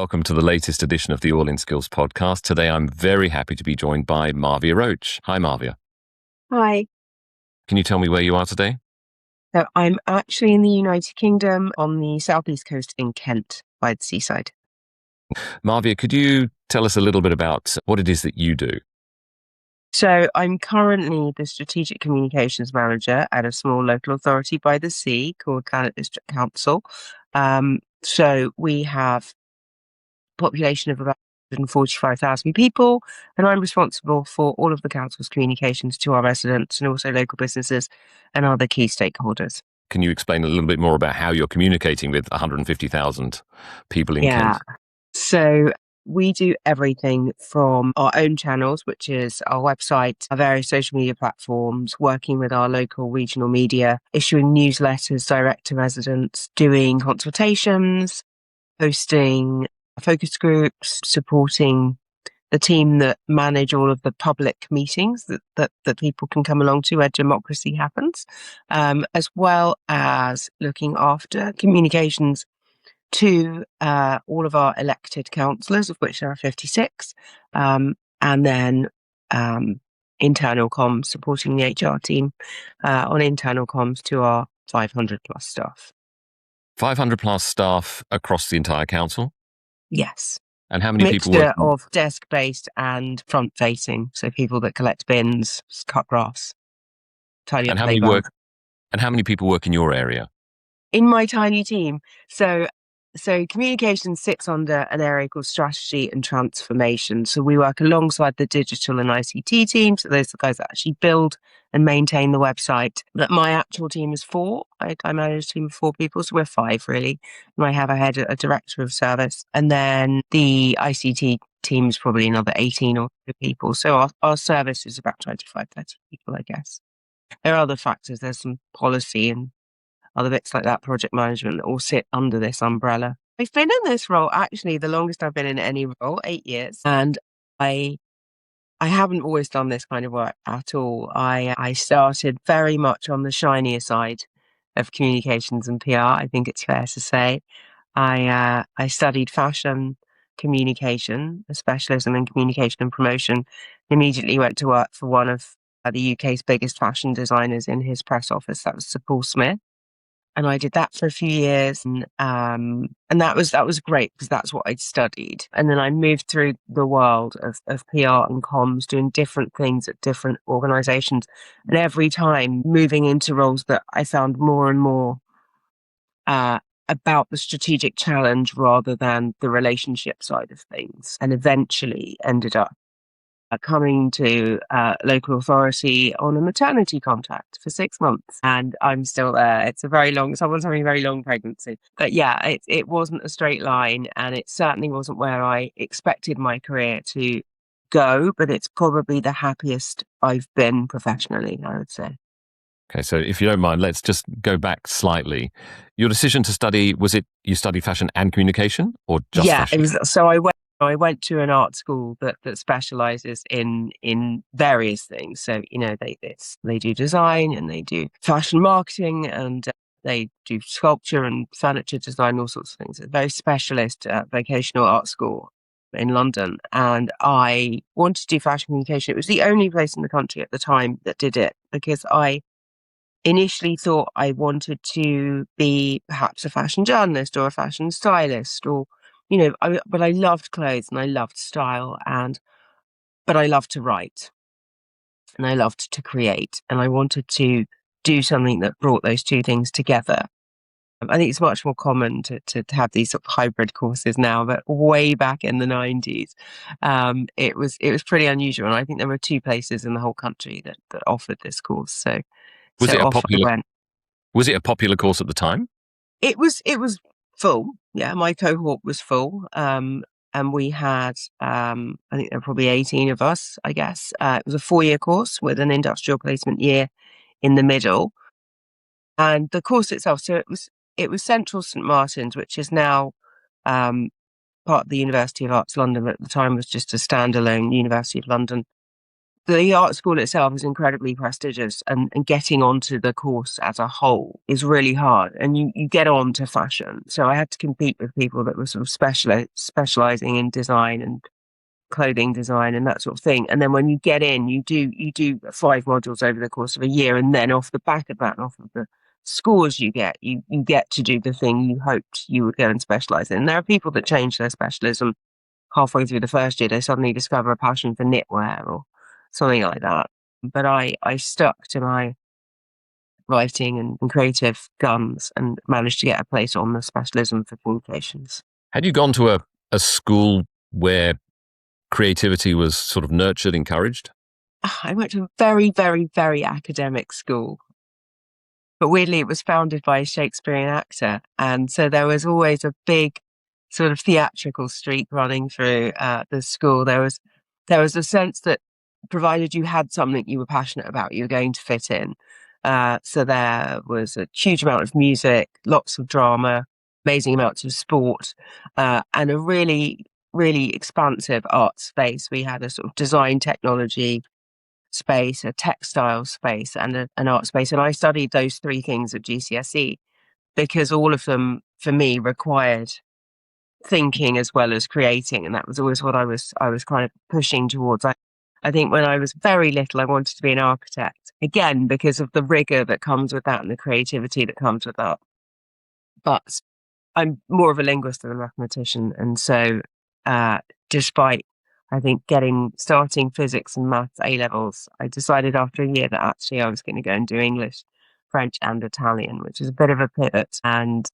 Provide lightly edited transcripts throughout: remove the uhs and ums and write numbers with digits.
welcome to the latest edition of the All In Skills podcast. Today, I'm very happy to be joined by Marvia Roach. Hi, Marvia. Hi. Can you tell me where you are today? So I'm actually in the United Kingdom on the southeast coast in Kent by the seaside. Marvia, could you tell us a little bit about what it is that you do? So I'm currently the strategic communications manager at a small local authority by the sea called Thanet District Council. So we have a population of about 145,000 people, and I'm responsible for all of the council's communications to our residents and also local businesses and other key stakeholders. Can you explain a little bit more about how you're communicating with 150,000 people in Kent? So we do everything from our own channels, which is our website, our various social media platforms, working with our local regional media, issuing newsletters direct to residents, doing consultations, hosting focus groups, supporting the team that manage all of the public meetings that people can come along to where democracy happens, as well as looking after communications to all of our elected councillors, of which there are 56, and then internal comms, supporting the HR team on internal comms to our 500 plus staff. 500 plus staff across the entire council? Yes. And how many people Mixture of desk-based and front-facing, so people that collect bins, cut grass, tidy up playgrounds. And how many people work in your area? In my tiny team. So communication sits under an area called strategy and transformation. So we work alongside the digital and ICT teams. So those are the guys that actually build and maintain the website. But my actual team is 4. I manage a team of 4 people. So we're 5 really. And I have a director of service. And then the ICT team is probably another 18 or so people. So our service is about 25, 30 people, I guess. There are other factors. There's some policy and other bits like that, project management, that all sit under this umbrella. I've been in this role, actually, the longest I've been in any role, 8 years. And I haven't always done this kind of work at all. I started very much on the shinier side of communications and PR, I think it's fair to say. I studied fashion communication, a specialism in communication and promotion. Immediately went to work for one of the UK's biggest fashion designers in his press office. That was Sir Paul Smith. And I did that for a few years, and that was great because that's what I'd studied. And then I moved through the world of PR and comms, doing different things at different organisations, and every time moving into roles that I found more and more about the strategic challenge rather than the relationship side of things, and eventually ended up coming to local authority on a maternity contract for 6 months, and I'm still there. It's someone's having a very long pregnancy. But yeah, it wasn't a straight line, and it certainly wasn't where I expected my career to go, but it's probably the happiest I've been professionally, I would say. Okay, so if you don't mind, let's just go back slightly. Your decision to study, was it you studied fashion and communication, or just fashion? It was. So I went to an art school that specialises in various things. So, they do design and they do fashion marketing and they do sculpture and furniture design, all sorts of things. It's a very specialist vocational art school in London. And I wanted to do fashion communication. It was the only place in the country at the time that did it, because I initially thought I wanted to be perhaps a fashion journalist or a fashion stylist, or but I loved clothes and I loved style, but I loved to write and I loved to create, and I wanted to do something that brought those two things together. I think it's much more common to have these sort of hybrid courses now, but way back in the 90s, it was pretty unusual. And I think there were 2 places in the whole country that offered this course. So Was it off I went. Was it a popular course at the time? It was full. Yeah, my cohort was full. And we had, I think there were probably 18 of us, I guess. It was a 4-year course with an industrial placement year in the middle. And the course itself, so it was Central St Martin's, which is now part of the University of Arts London, but at the time was just a standalone University of London the art school itself is incredibly prestigious, and getting onto the course as a whole is really hard. And you get on to fashion. So I had to compete with people that were sort of specializing in design and clothing design and that sort of thing. And then when you get in, you do 5 modules over the course of a year, and then off the back of that, and off of the scores you get to do the thing you hoped you would go and specialize in. And there are people that change their specialism halfway through the first year. They suddenly discover a passion for knitwear or something like that. But I stuck to my writing and creative guns and managed to get a place on the specialism for communications. Had you gone to a school where creativity was sort of nurtured, encouraged? I went to a very, very, very academic school. But weirdly, it was founded by a Shakespearean actor. And so there was always a big sort of theatrical streak running through the school. There was a sense that provided you had something you were passionate about, you were going to fit in. So there was a huge amount of music, lots of drama, amazing amounts of sport, and a really, really expansive art space. We had a sort of design technology space, a textile space, and an art space. And I studied those three things at GCSE because all of them, for me, required thinking as well as creating, and that was always what I was kind of pushing towards. I think when I was very little, I wanted to be an architect again because of the rigor that comes with that and the creativity that comes with that. But I'm more of a linguist than a mathematician, and so despite I think starting physics and maths A levels, I decided after a year that actually I was going to go and do English, French, and Italian, which is a bit of a pivot. And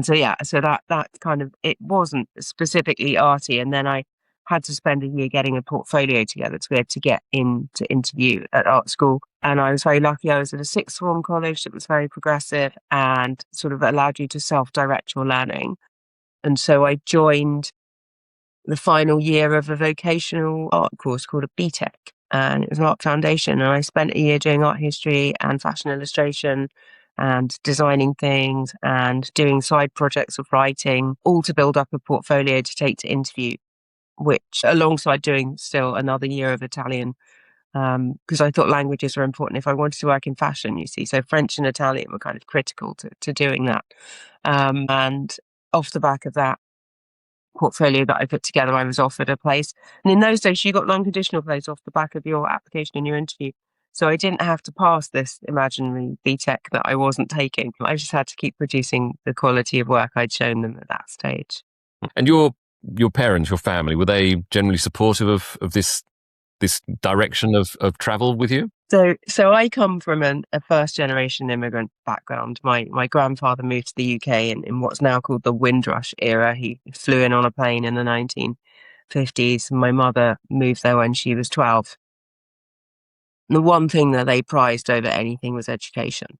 so yeah, so that kind of, it wasn't specifically arty, and then I had to spend a year getting a portfolio together to be able to get in to interview at art school. And I was very lucky. I was at a sixth form college that was very progressive and sort of allowed you to self-direct your learning. And so I joined the final year of a vocational art course called a BTEC, and it was an art foundation. And I spent a year doing art history and fashion illustration and designing things and doing side projects of writing, all to build up a portfolio to take to interview, which alongside doing still another year of Italian, because I thought languages were important if I wanted to work in fashion, you see. So French and Italian were kind of critical to doing that. And off the back of that portfolio that I put together, I was offered a place. And in those days, you got an unconditional place off the back of your application and your interview. So I didn't have to pass this imaginary BTEC that I wasn't taking. I just had to keep producing the quality of work I'd shown them at that stage. And your parents, your family, were they generally supportive of this direction of travel with you? So I come from a first generation immigrant background. My grandfather moved to the UK in what's now called the Windrush era. He flew in on a plane in the 1950s. My mother moved there when she was 12. The one thing that they prized over anything was education.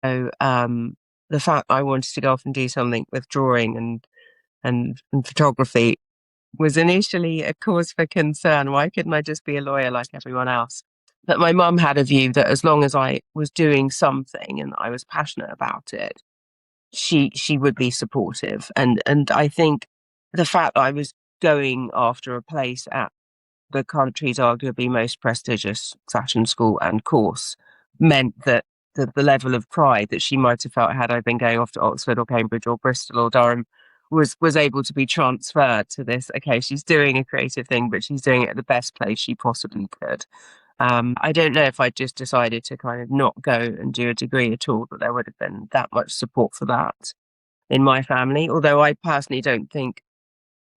So the fact I wanted to go off and do something with drawing and photography was initially a cause for concern. Why couldn't I just be a lawyer like everyone else? But my mum had a view that as long as I was doing something and I was passionate about it, she would be supportive. And I think the fact that I was going after a place at the country's arguably most prestigious fashion school and course meant that the level of pride that she might have felt had I been going off to Oxford or Cambridge or Bristol or Durham was able to be transferred to this. Okay, she's doing a creative thing, but she's doing it at the best place she possibly could. I don't know if I just decided to kind of not go and do a degree at all, that there would have been that much support for that in my family. Although I personally don't think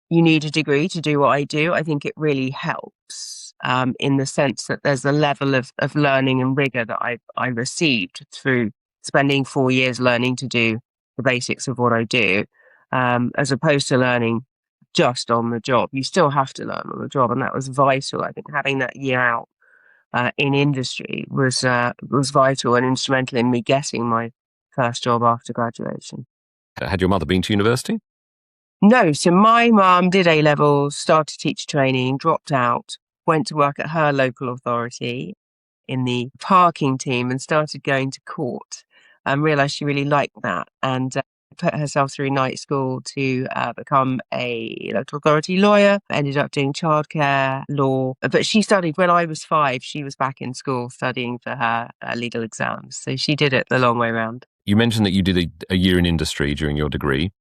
you need a degree to do what I do. I think it really helps in the sense that there's a level of learning and rigor that I received through spending 4 years learning to do the basics of what I do, as opposed to learning just on the job. You still have to learn on the job, and that was vital. I think having that year out in industry was vital and instrumental in me getting my first job after graduation. Had your mother been to university? No, so my mum did A levels, started teacher training, dropped out, went to work at her local authority in the parking team and started going to court and realised she really liked that. And put herself through night school to become a local authority lawyer, ended up doing childcare law. But she studied when I was 5, she was back in school studying for her legal exams. So she did it the long way round. You mentioned that you did a year in industry during your degree.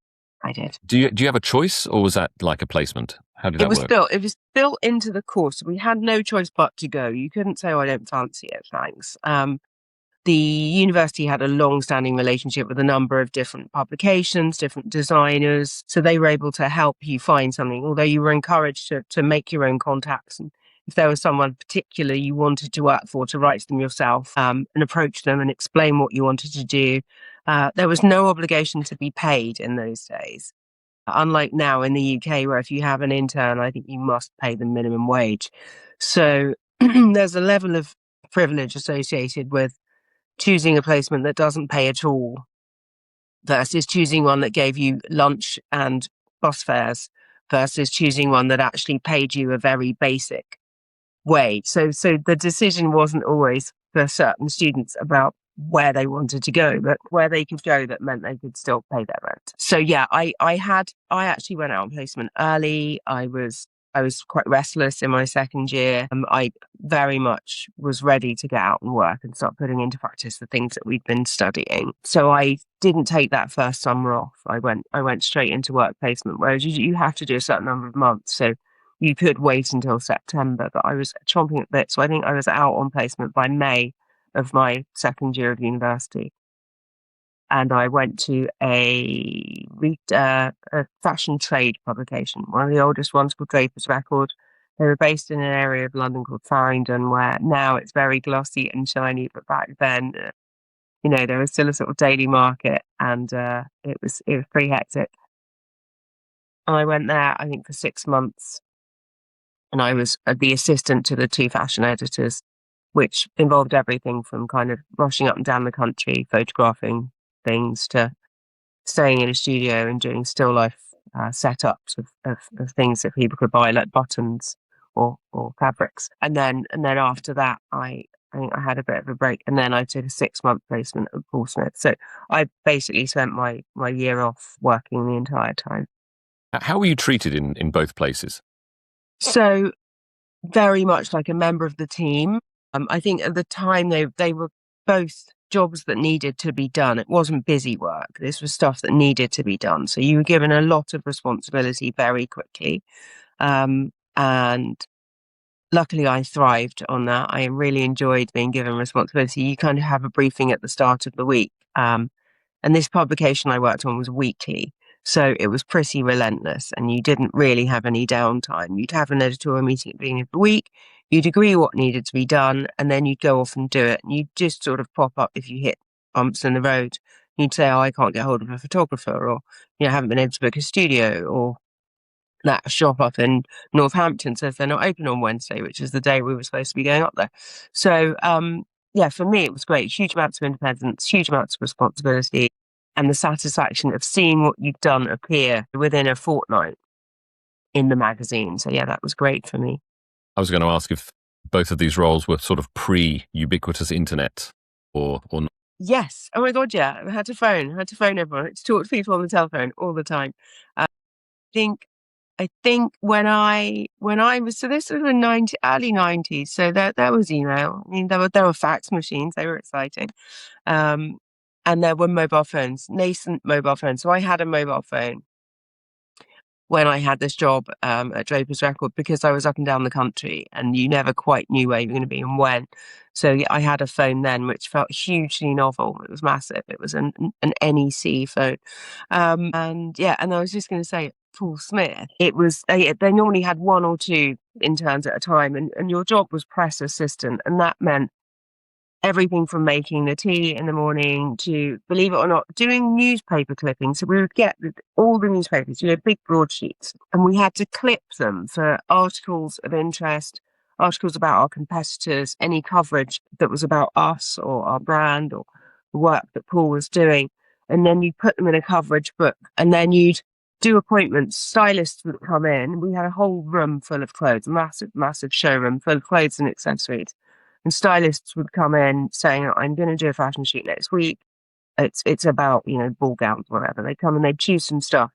I did. Do you have a choice, or was that like a placement? How did that work? It was built into the course. We had no choice but to go. You couldn't say, oh, I don't fancy it, thanks. The university had a long-standing relationship with a number of different publications, different designers, so they were able to help you find something, although you were encouraged to make your own contacts. And if there was someone particular you wanted to work for, to write to them yourself and approach them and explain what you wanted to do. There was no obligation to be paid in those days. Unlike now in the UK, where if you have an intern, I think you must pay the minimum wage. So there's a level of privilege associated with choosing a placement that doesn't pay at all versus choosing one that gave you lunch and bus fares versus choosing one that actually paid you a very basic wage. So the decision wasn't always for certain students about where they wanted to go, but where they could go that meant they could still pay their rent. So yeah, I actually went out on placement early. I was quite restless in my second year. I very much was ready to get out and work and start putting into practice the things that we'd been studying. So I didn't take that first summer off. I went straight into work placement, whereas you have to do a certain number of months. So you could wait until September, but I was chomping at bits. So I think I was out on placement by May of my second year of university. And I went to a fashion trade publication, one of the oldest ones, called Draper's Record. They were based in an area of London called Farringdon, where now it's very glossy and shiny, but back then, there was still a sort of daily market, and it was pretty hectic. And I went there, I think, for 6 months, and I was the assistant to the 2 fashion editors, which involved everything from kind of rushing up and down the country, photographing things, to staying in a studio and doing still life setups of things that people could buy, like buttons or fabrics. And then after that, I think I had a bit of a break, and then I took a 6-month placement at Paul Smith. So I basically spent my year off working the entire time. How were you treated in both places? So very much like a member of the team. I think at the time they were both jobs that needed to be done. It wasn't busy work. This was stuff that needed to be done. So you were given a lot of responsibility very quickly. And luckily I thrived on that. I really enjoyed being given responsibility. You kind of have a briefing at the start of the week. And this publication I worked on was weekly. So it was pretty relentless, and you didn't really have any downtime. You'd have an editorial meeting at the beginning of the week, you'd agree what needed to be done, and then you'd go off and do it. And you'd just sort of pop up if you hit bumps in the road. You'd say, oh, I can't get hold of a photographer, or, I haven't been able to book a studio, or that shop up in Northampton says they're not open on Wednesday, which is the day we were supposed to be going up there. So, yeah, for me, it was great. Huge amounts of independence, huge amounts of responsibility, and the satisfaction of seeing what you've done appear within a fortnight in the magazine. So, yeah, that was great for me. I was going to ask if both of these roles were sort of pre-ubiquitous internet or not. Yes. Oh my God, yeah. I had to phone everyone. I had to talk to people on the telephone all the time. I think when I was, so this was the early 90s, so there was email. I mean, there were fax machines, they were exciting. And there were mobile phones, nascent mobile phones. So I had a mobile phone when I had this job at Draper's Record, because I was up and down the country and you never quite knew where you were going to be and when. So yeah, I had a phone then, which felt hugely novel. It was massive. It was an NEC phone. And I was just going to say, Paul Smith, it was, they normally had 1 or 2 interns at a time, and your job was press assistant. And that meant everything from making the tea in the morning to, believe it or not, doing newspaper clippings. So we would get all the newspapers, big broadsheets, and we had to clip them for articles of interest, articles about our competitors, any coverage that was about us or our brand or the work that Paul was doing. And then you put them in a coverage book, and then you'd do appointments. Stylists would come in. We had a whole room full of clothes, massive showroom full of clothes and accessories. And stylists would come in saying, I'm going to do a fashion shoot next week. it's about, ball gowns, whatever. They come and they'd choose some stuff.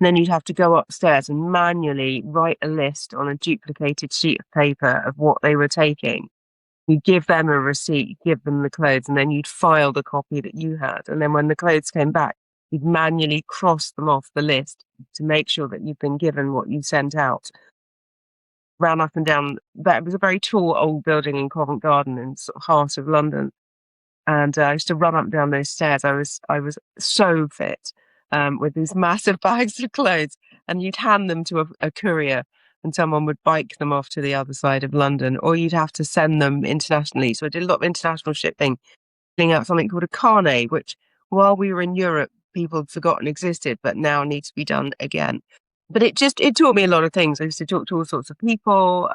And then you'd have to go upstairs and manually write a list on a duplicated sheet of paper of what they were taking. You give them a receipt, you give them the clothes, and then you'd file the copy that you had. And then when the clothes came back, you'd manually cross them off the list to make sure that you've been given what you sent out. Ran up and down. That was a very tall old building in Covent Garden in sort of heart of London. And I used to run up and down those stairs. I was so fit, with these massive bags of clothes, and you'd hand them to a courier, and someone would bike them off to the other side of London, or you'd have to send them internationally. So I did a lot of international shipping, filling out something called a carnet, which while we were in Europe, people had forgotten existed, but now needs to be done again. But it taught me a lot of things. I used to talk to all sorts of people.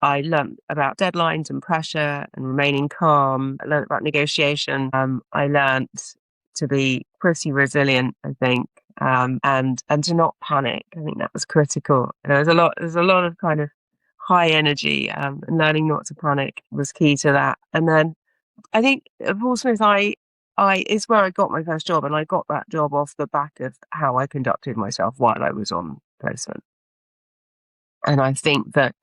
I learned about deadlines and pressure and remaining calm. I learned about negotiation. I learned to be pretty resilient, I think, and to not panic. I think that was critical. There's a lot of kind of high energy, and learning not to panic was key to that. And then I think at Paul Smith, I is where I got my first job, and I got that job off the back of how I conducted myself while I was on placement. And I think that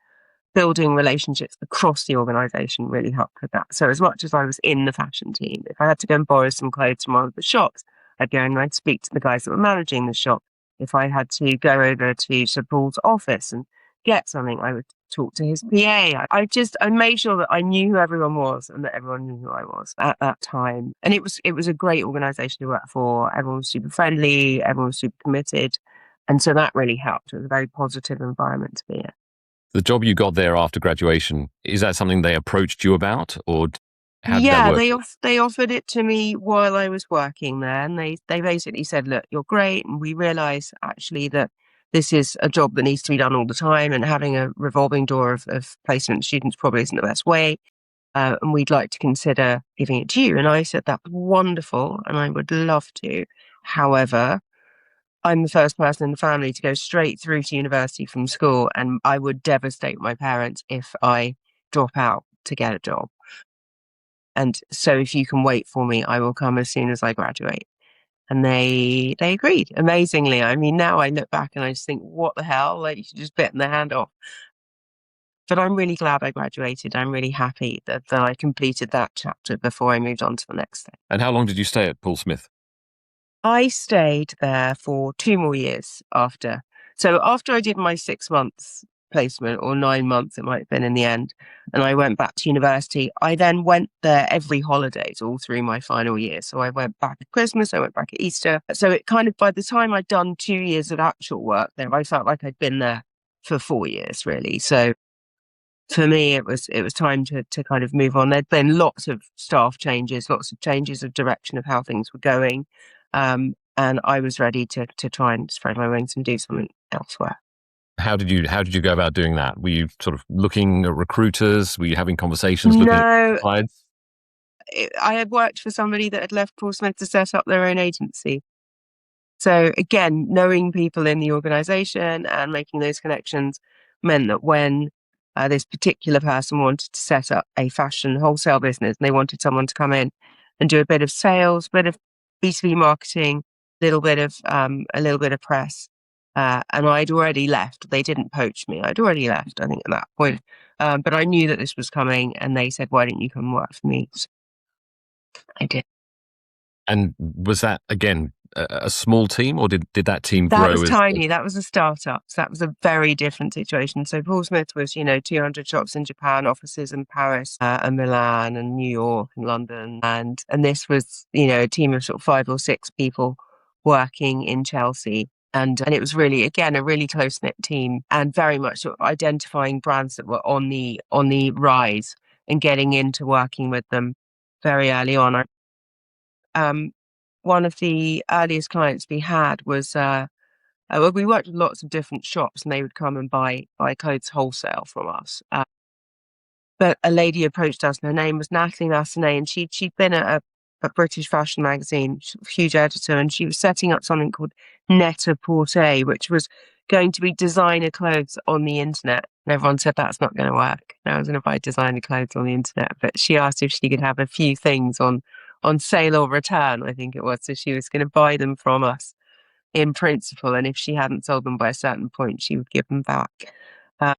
building relationships across the organisation really helped with that. So as much as I was in the fashion team, if I had to go and borrow some clothes from one of the shops, I'd go and I'd speak to the guys that were managing the shop. If I had to go over to Sir Paul's office and get something, I would talk to his PA. I made sure that I knew who everyone was and that everyone knew who I was at that time. And it was a great organisation to work for. Everyone was super friendly, everyone was super committed. And so that really helped. It was a very positive environment to be in. The job you got there after graduation, is that something they approached you about, or how did that work? Yeah, they offered it to me while I was working there, and they basically said, look, you're great, and we realise actually that this is a job that needs to be done all the time, and having a revolving door of placement students probably isn't the best way, and we'd like to consider giving it to you. And I said, that's wonderful, and I would love to. However, I'm the first person in the family to go straight through to university from school, and I would devastate my parents if I drop out to get a job. And so if you can wait for me, I will come as soon as I graduate. And they agreed, amazingly. I mean, now I look back and I just think, what the hell? Like, you should just bitten the hand off. But I'm really glad I graduated. I'm really happy that I completed that chapter before I moved on to the next thing. And how long did you stay at Paul Smith? I stayed there for 2 more years after. So after I did my 6 months placement, or 9 months it might have been in the end, and I went back to university, I then went there every holidays all through my final year. So I went back at Christmas, I went back at Easter. So it kind of, by the time I'd done 2 years of actual work there, I felt like I'd been there for 4 years, really. So for me, it was time to kind of move on. There'd been lots of staff changes, lots of changes of direction of how things were going. And I was ready to try and spread my wings and do something elsewhere. How did you go about doing that? Were you sort of looking at recruiters? Were you having conversations? Looking at slides? I had worked for somebody that had left Paul Smith to set up their own agency. So again, knowing people in the organisation and making those connections meant that when this particular person wanted to set up a fashion wholesale business, and they wanted someone to come in and do a bit of sales, a bit of B2B marketing, a little bit of press. And I'd already left. They didn't poach me. I'd already left, I think, at that point. But I knew that this was coming, and they said, why don't you come work for me? So I did. And was that, again, a small team, or did that team grow? That was tiny. That was a startup. So that was a very different situation. So Paul Smith was, 200 shops in Japan, offices in Paris and Milan and New York and London. And this was, a team of sort of 5 or 6 people working in Chelsea. And it was really, again, a really close-knit team, and very much sort of identifying brands that were on the rise and getting into working with them very early on. One of the earliest clients we had was, we worked with lots of different shops, and they would come and buy clothes wholesale from us. But a lady approached us, and her name was Natalie Massenet, and she'd been at a British fashion magazine, huge editor, and she was setting up something called Net-a-Porter, which was going to be designer clothes on the internet. And everyone said that's not going to work. No one's going to buy designer clothes on the internet. But she asked if she could have a few things on on sale or return, I think it was. So she was going to buy them from us in principle, and if she hadn't sold them by a certain point, she would give them back. Uh,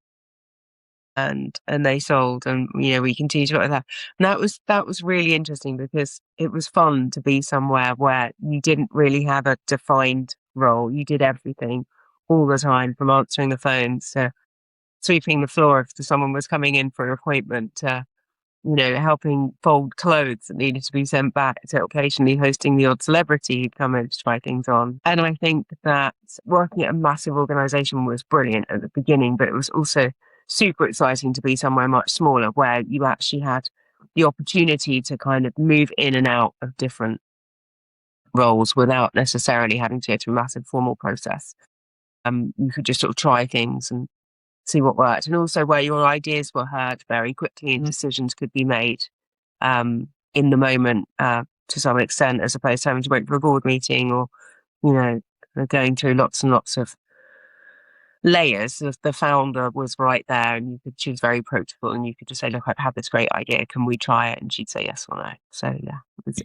and they sold, and we continued to work with that. And that was really interesting because it was fun to be somewhere where you didn't really have a defined role. You did everything all the time, from answering the phones to sweeping the floor if someone was coming in for an appointment, to helping fold clothes that needed to be sent back, to occasionally hosting the odd celebrity who'd come in to try things on. And I think that working at a massive organization was brilliant at the beginning, but it was also super exciting to be somewhere much smaller where you actually had the opportunity to kind of move in and out of different roles without necessarily having to go through a massive formal process. You could just sort of try things and see what worked, and also where your ideas were heard very quickly and decisions could be made in the moment, to some extent, as opposed to having to wait for a board meeting or going through lots and lots of layers. The founder was right there, and she was very approachable, and you could just say, look, I've had this great idea, can we try it? And she'd say yes or no. So yeah,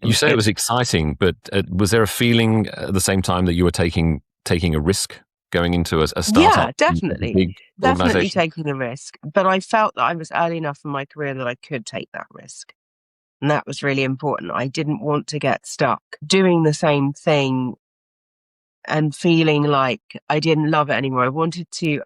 You say good. it was exciting, but was there a feeling at the same time that you were taking a risk going into a startup? Yeah, definitely. Definitely taking a risk. But I felt that I was early enough in my career that I could take that risk. And that was really important. I didn't want to get stuck doing the same thing and feeling like I didn't love it anymore. I wanted to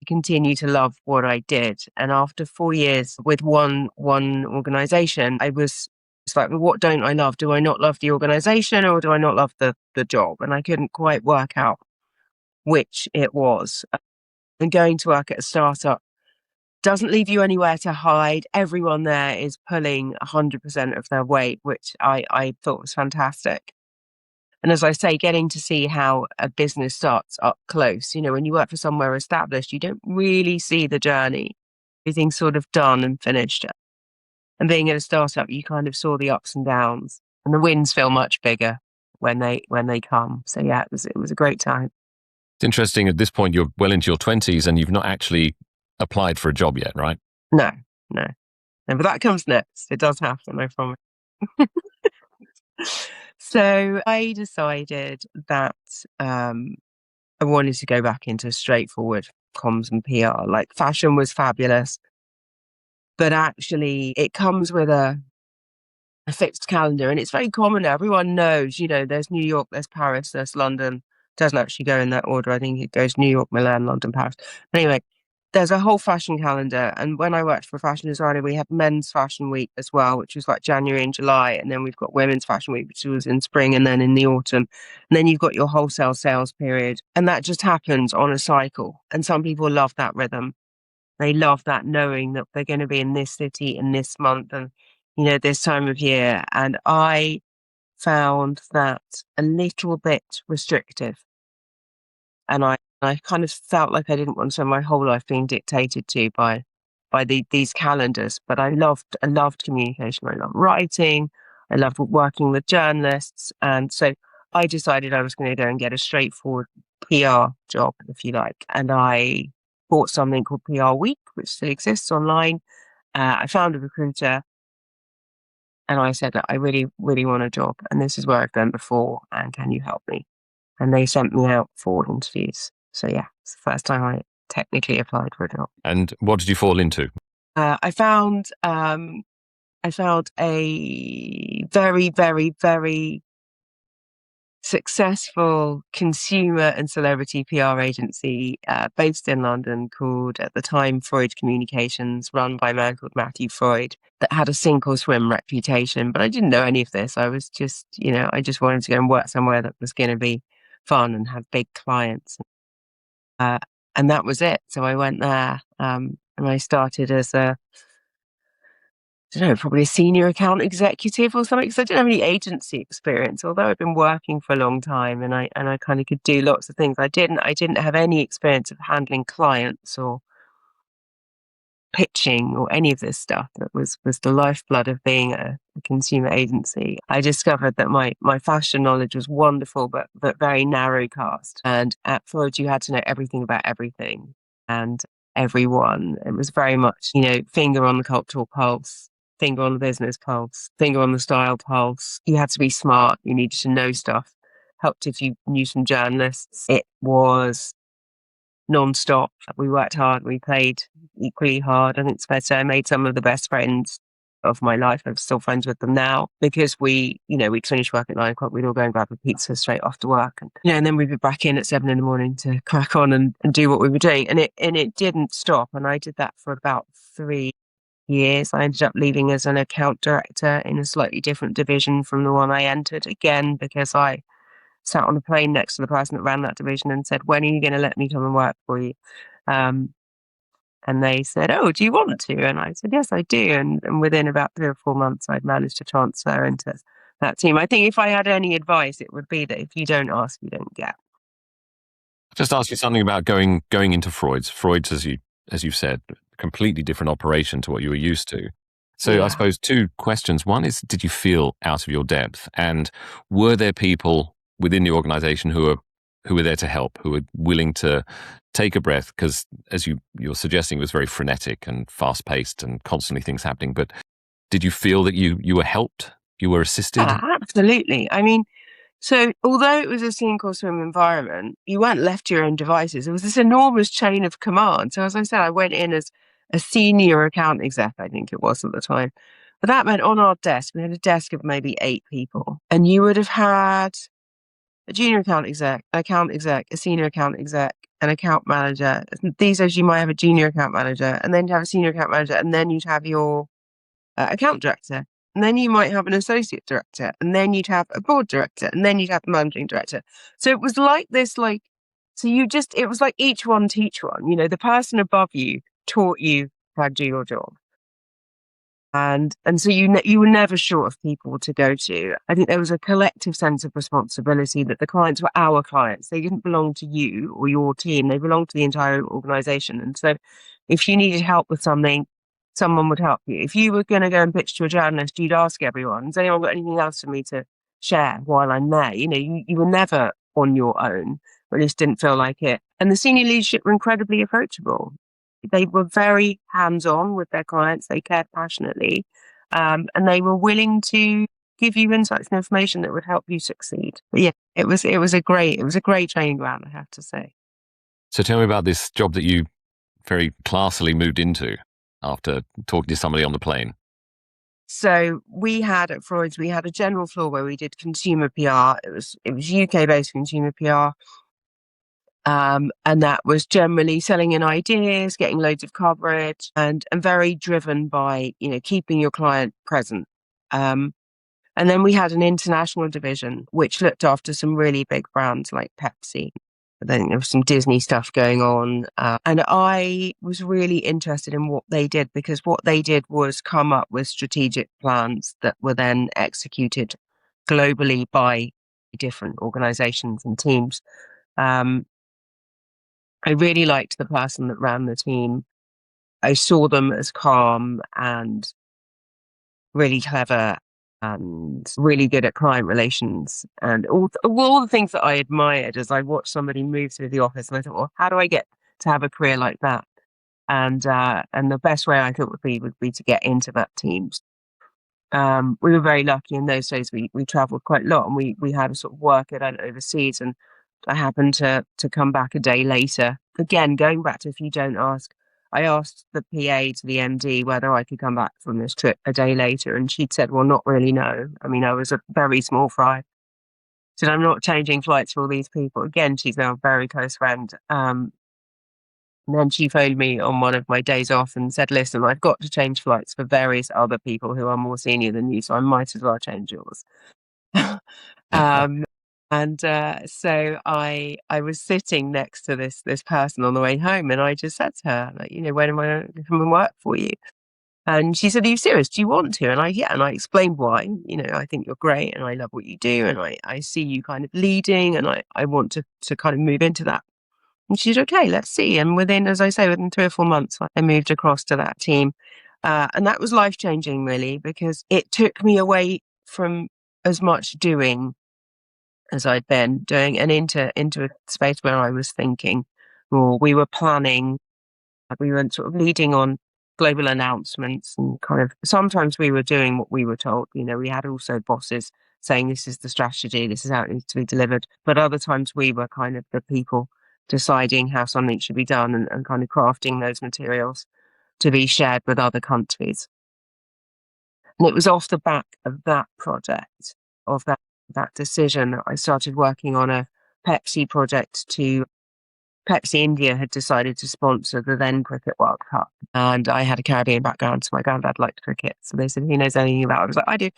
continue to love what I did. And after 4 years with one organization, I was like, well, what don't I love? Do I not love the organization, or do I not love the job? And I couldn't quite work out which it was. And going to work at a startup doesn't leave you anywhere to hide. Everyone there is pulling 100% of their weight, which I thought was fantastic. And as I say, getting to see how a business starts up close. When you work for somewhere established, you don't really see the journey. Everything's sort of done and finished. And being at a startup, you kind of saw the ups and downs, and the wins feel much bigger when they come. So yeah, it was a great time. It's interesting, at this point, you're well into your 20s and you've not actually applied for a job yet, right? No. But that comes next. It does happen, I promise. So I decided that I wanted to go back into straightforward comms and PR. Like, fashion was fabulous, but actually it comes with a fixed calendar, and it's very common now. Everyone knows, there's New York, there's Paris, there's London. It doesn't actually go in that order. I think it goes New York, Milan, London, Paris. But anyway, there's a whole fashion calendar. And when I worked for a fashion designer, we had men's fashion week as well, which was like January and July. And then we've got women's fashion week, which was in spring and then in the autumn. And then you've got your wholesale sales period. And that just happens on a cycle. And some people love that rhythm. They love that, knowing that they're going to be in this city in this month and, this time of year. And I found that a little bit restrictive. And I kind of felt like I didn't want to spend my whole life being dictated to by these calendars. But I loved communication. I loved writing. I loved working with journalists. And so I decided I was going to go and get a straightforward PR job, if you like. And I bought something called PR Week, which still exists online. I found a recruiter and I said, I really, really want a job. And this is where I've been before. And can you help me? And they sent me out for interviews. So yeah, it's the first time I technically applied for a job. And what did you fall into? I found a very, very, very successful consumer and celebrity PR agency based in London called, at the time, Freud Communications, run by a man called Matthew Freud, that had a sink or swim reputation. But I didn't know any of this. I was just, I just wanted to go and work somewhere that was going to be fun and have big clients. And that was it. So I went there and I started as probably a senior account executive or something, because I didn't have any agency experience, although I'd been working for a long time and I kind of could do lots of things. I didn't have any experience of handling clients or pitching or any of this stuff that was the lifeblood of being a consumer agency. I discovered that my fashion knowledge was wonderful, but very narrow cast. And at Freud, you had to know everything about everything and everyone. It was very much, finger on the cultural pulse. finger on the business pulse, finger on the style pulse. You had to be smart. You needed to know stuff. Helped if you knew some journalists. It was non-stop. We worked hard. We played equally hard. I think it's fair to say I made some of the best friends of my life. I'm still friends with them now because we'd finish work at 9 o'clock. We'd all go and grab a pizza straight after work. And then we'd be back in at 7 a.m. to crack on and do what we were doing. And it didn't stop. And I did that for about 3 years. I ended up leaving as an account director in a slightly different division from the one I entered, again, because I sat on a plane next to the person that ran that division and said, when are you going to let me come and work for you? And they said, oh, do you want to? And I said, yes, I do. And within about 3 or 4 months, I'd managed to transfer into that team. I think if I had any advice, it would be that if you don't ask, you don't get. Just ask you something about going into Freud's. Freud's, as you've said, completely different operation to what you were used to. So Yeah. I suppose 2 questions. One is, did you feel out of your depth? And were there people within the organization who were there to help, who were willing to take a breath? Because as you're suggesting, it was very frenetic and fast paced and constantly things happening. But did you feel that you were helped? You were assisted? Yeah, absolutely. I mean, so although it was a sink or swim environment, you weren't left to your own devices. It was this enormous chain of command. So as I said, I went in as a senior account exec, I think it was at the time. But that meant on our desk, we had a desk of maybe 8 people. And you would have had a junior account exec, a senior account exec, an account manager. These days you might have a junior account manager, and then you have a senior account manager, and then you'd have your account director. And then you might have an associate director, and then you'd have a board director, and then you'd have the managing director. So it was like this, it was like each one teach one. The person above you taught you how to do your job. And so you were never short of people to go to. I think there was a collective sense of responsibility that the clients were our clients. They didn't belong to you or your team. They belonged to the entire organization. And so if you needed help with something, someone would help you. If you were going to go and pitch to a journalist, you'd ask everyone, has anyone got anything else for me to share while I'm there? You were never on your own, or at least didn't feel like it. And the senior leadership were incredibly approachable. They were very hands-on with their clients. They cared passionately, and they were willing to give you insights and information that would help you succeed. But yeah, it was a great training ground, I have to say. So tell me about this job that you very classily moved into after talking to somebody on the plane. So we had at Freud's, we had a general floor where we did consumer PR. It was UK-based consumer PR. And that was generally selling in ideas, getting loads of coverage, and very driven by, keeping your client present. And then we had an international division, which looked after some really big brands like Pepsi. Then there was some Disney stuff going on. And I was really interested in what they did, because what they did was come up with strategic plans that were then executed globally by different organizations and teams. I really liked the person that ran the team. I saw them as calm and really clever and really good at client relations and all the things that I admired as I watched somebody move through the office. And I thought, well, how do I get to have a career like that? And the best way I thought would be to get into that team. We were very lucky in those days. We traveled quite a lot, and we had a sort of work event overseas, and I happened to come back a day later. Again, going back to if you don't ask, I asked the PA to the MD whether I could come back from this trip a day later, and she'd said, well, not really, no. I mean, I was a very small fry. Said, I'm not changing flights for all these people. Again, she's now a very close friend. And then she phoned me on one of my days off and said, listen, I've got to change flights for various other people who are more senior than you, so I might as well change yours. So I was sitting next to this person on the way home, and I just said to her, like, when am I going to come and work for you? And she said, are you serious? Do you want to? And I explained why. I think you're great and I love what you do, and I see you kind of leading, and I want to kind of move into that. And she said, okay, let's see. And within 3 or 4 months, I moved across to that team. And that was life-changing, really, because it took me away from as much doing as I'd been doing, and into a space where I was thinking, or we were planning, we were sort of leading on global announcements, and kind of sometimes we were doing what we were told. We had also bosses saying this is the strategy, this is how it needs to be delivered. But other times we were kind of the people deciding how something should be done, and kind of crafting those materials to be shared with other countries. And it was off the back of that project, of that decision, that I started working on a Pepsi project. Pepsi India had decided to sponsor the then Cricket World Cup. And I had a Caribbean background, so my granddad liked cricket. So they said, who knows anything about it? I was like, I do.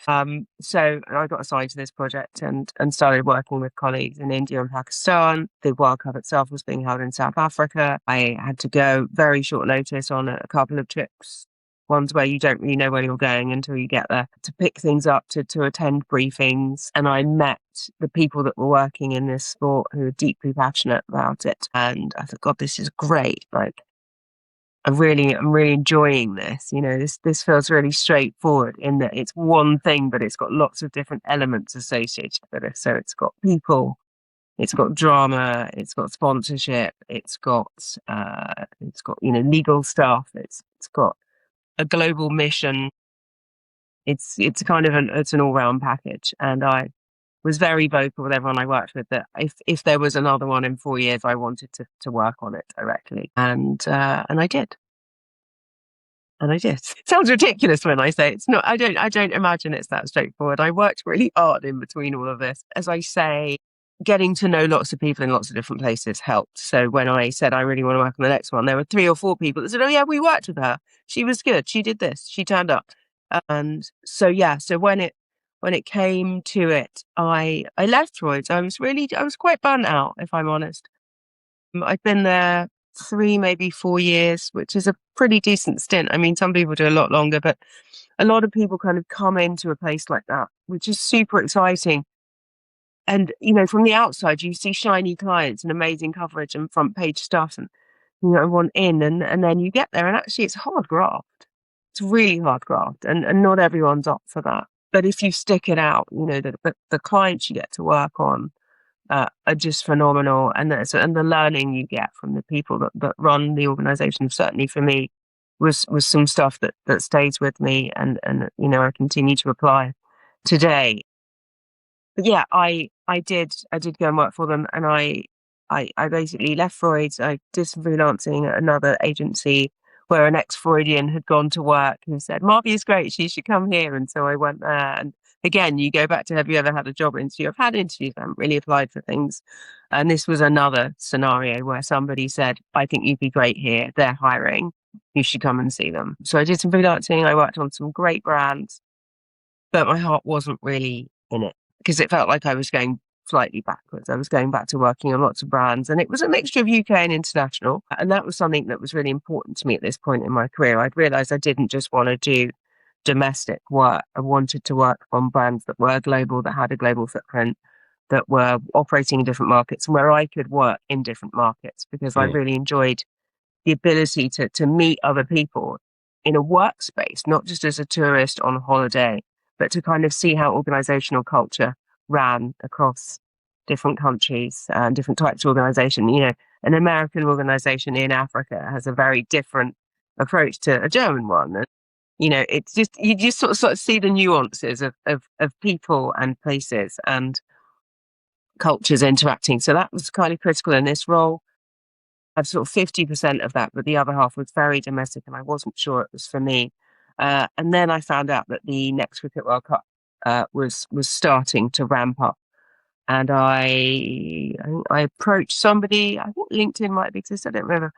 So I got assigned to this project, and started working with colleagues in India and Pakistan. The World Cup itself was being held in South Africa. I had to go very short notice on a couple of trips, ones where you don't really know where you're going until you get there, to pick things up, to attend briefings. And I met the people that were working in this sport who are deeply passionate about it. And I thought, God, this is great. Like, I'm really enjoying this. This feels really straightforward in that it's one thing, but it's got lots of different elements associated with it. So it's got people, it's got drama, it's got sponsorship, it's got legal stuff, it's got a global mission. It's kind of it's an all-round package. And I was very vocal with everyone I worked with that if there was another one in 4 years, I wanted to work on it directly. And I did. And I did. It sounds ridiculous when I say it's not. I don't imagine it's that straightforward. I worked really hard in between all of this. As I say, getting to know lots of people in lots of different places helped. So when I said I really want to work on the next one, there were 3 or 4 people that said, "Oh yeah, we worked with her. She was good. She did this. She turned up." And so so when it came to it, I left Freud's. I was quite burnt out, if I'm honest. I'd been there 3, maybe 4 years, which is a pretty decent stint. I mean, some people do a lot longer, but a lot of people kind of come into a place like that, which is super exciting. And, from the outside, you see shiny clients and amazing coverage and front page stuff, and, everyone in, and then you get there, and actually it's hard graft. It's really hard graft, and not everyone's up for that. But if you stick it out, the clients you get to work on are just phenomenal, and the learning you get from the people that run the organization, certainly for me, was some stuff that stays with me, and I continue to apply today. But yeah, I did go and work for them, and I basically left Freud's. I did some freelancing at another agency where an ex-Freudian had gone to work and said, "Marvia's great, she should come here." And so I went there. And again, you go back to, have you ever had a job interview? I've had interviews, I haven't really applied for things. And this was another scenario where somebody said, "I think you'd be great here. They're hiring. You should come and see them." So I did some freelancing. I worked on some great brands, but my heart wasn't really in it, because it felt like I was going slightly backwards. I was going back to working on lots of brands, and it was a mixture of UK and international. And that was something that was really important to me at this point in my career. I'd realized I didn't just want to do domestic work. I wanted to work on brands that were global, that had a global footprint, that were operating in different markets, and where I could work in different markets, because I really enjoyed the ability to meet other people in a workspace, not just as a tourist on holiday, but to kind of see how organizational culture ran across different countries and different types of organization. An American organization in Africa has a very different approach to a German one. And, it's just, you just sort of see the nuances of people and places and cultures interacting. So that was kind of critical in this role. I've sort of 50% of that, but the other half was very domestic, and I wasn't sure it was for me. And then I found out that the next Cricket World Cup was starting to ramp up, and I approached somebody. I think LinkedIn might be exist. I don't remember.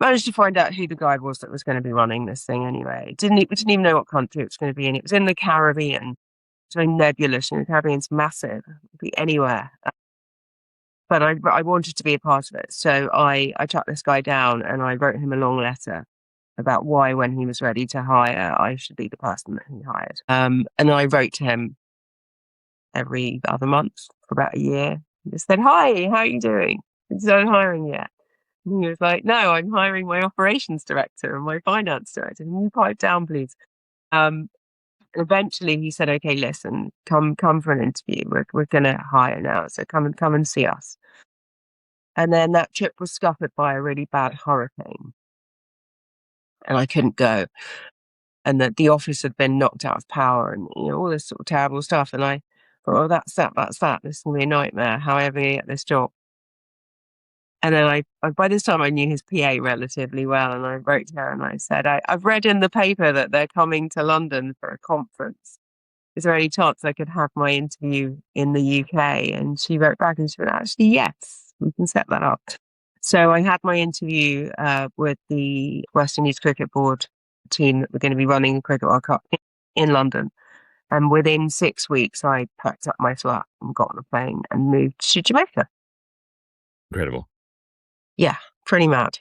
Managed to find out who the guy was that was going to be running this thing. Anyway, we didn't even know what country it was going to be in. It was in the Caribbean. It's very nebulous, and the Caribbean's massive. It could be anywhere. But I wanted to be a part of it. So I tracked this guy down, and I wrote him a long letter about why, when he was ready to hire, I should be the person that he hired. And I wrote to him every other month for about a year. He just said, "Hi, how are you doing? Is that hiring yet?" And he was like, "No, I'm hiring my operations director and my finance director. Can you pipe down, please?" And eventually he said, "Okay, listen, come for an interview. We're going to hire now. So come and see us." And then that trip was scuppered by a really bad hurricane. and I couldn't go, and that the office had been knocked out of power, and all this sort of terrible stuff. And I thought, oh, that's that. This is gonna be a nightmare. How am I gonna get this job? And then by this time I knew his PA relatively well, and I wrote to her and I said, I've read in the paper that they're coming to London for a conference. Is there any chance I could have my interview in the UK? And she wrote back and she said, actually, yes, we can set that up. So I had my interview with the West Indies Cricket Board team that were going to be running the Cricket World Cup in London. And within 6 weeks, I packed up my flat and got on a plane and moved to Jamaica. Incredible. Yeah, pretty mad.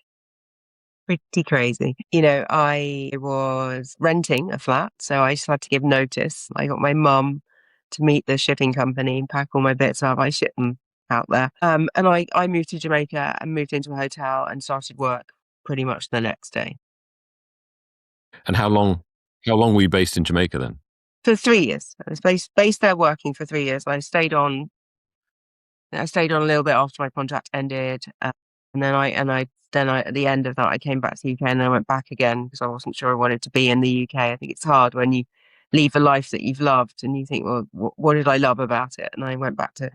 Pretty crazy. I was renting a flat, so I just had to give notice. I got my mum to meet the shipping company and pack all my bits up. I shipped them out there. And I moved to Jamaica and moved into a hotel and started work pretty much the next day. And how long were you based in Jamaica then? For 3 years. I was based there working for 3 years. I stayed on a little bit after my contract ended. And then at the end of that, I came back to the UK and then I went back again because I wasn't sure I wanted to be in the UK. I think it's hard when you leave a life that you've loved and you think, well, what did I love about it? And I went back to